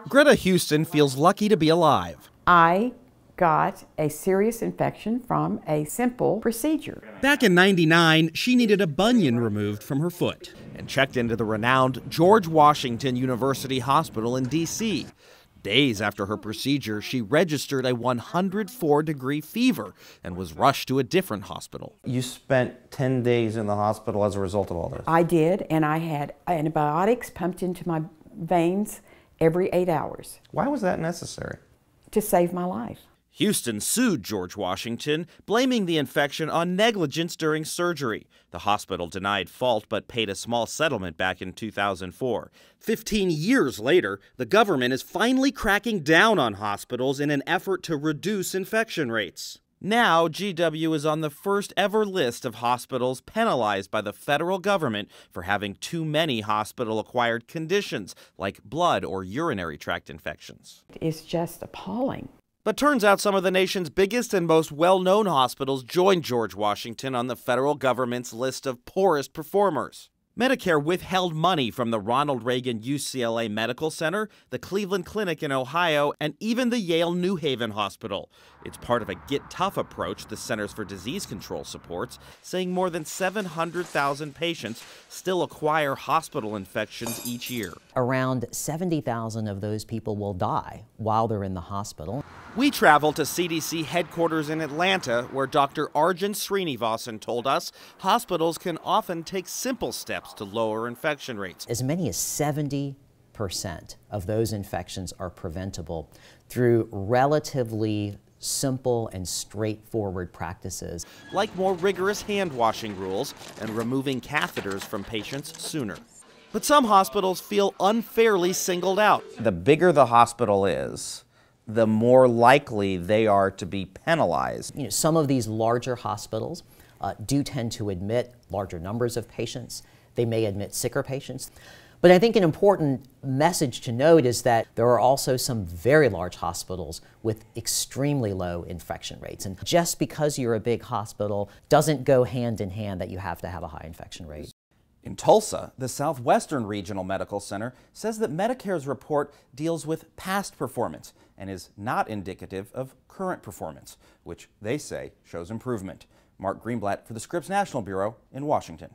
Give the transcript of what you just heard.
Greta Houston feels lucky to be alive. I got a serious infection from a simple procedure. Back in '99, she needed a bunion removed from her foot and checked into the renowned George Washington University Hospital in D.C. Days after her procedure, she registered a 104-degree fever and was rushed to a different hospital. You spent 10 days in the hospital as a result of all this? I did, and I had antibiotics pumped into my veins every 8 hours. Why was that necessary? To save my life. Houston sued George Washington, blaming the infection on negligence during surgery. The hospital denied fault but paid a small settlement back in 2004. 15 years later, the government is finally cracking down on hospitals in an effort to reduce infection rates. Now, GW is on the first ever list of hospitals penalized by the federal government for having too many hospital-acquired conditions like blood or urinary tract infections. It's just appalling. But turns out some of the nation's biggest and most well-known hospitals joined George Washington on the federal government's list of poorest performers. Medicare withheld money from the Ronald Reagan UCLA Medical Center, the Cleveland Clinic in Ohio, and even the Yale New Haven Hospital. It's part of a Get Tough approach the Centers for Disease Control supports, saying more than 700,000 patients still acquire hospital infections each year. Around 70,000 of those people will die while they're in the hospital. We traveled to CDC headquarters in Atlanta, where Dr. Arjun Srinivasan told us hospitals can often take simple steps to lower infection rates. As many as 70% of those infections are preventable through relatively simple and straightforward practices. Like more rigorous hand washing rules and removing catheters from patients sooner. But some hospitals feel unfairly singled out. The bigger the hospital is, the more likely they are to be penalized. You know, some of these larger hospitals do tend to admit larger numbers of patients. They may admit sicker patients. But I think an important message to note is that there are also some very large hospitals with extremely low infection rates. And just because you're a big hospital doesn't go hand in hand that you have to have a high infection rate. In Tulsa, the Southwestern Regional Medical Center says that Medicare's report deals with past performance and is not indicative of current performance, which they say shows improvement. Mark Greenblatt for the Scripps National Bureau in Washington.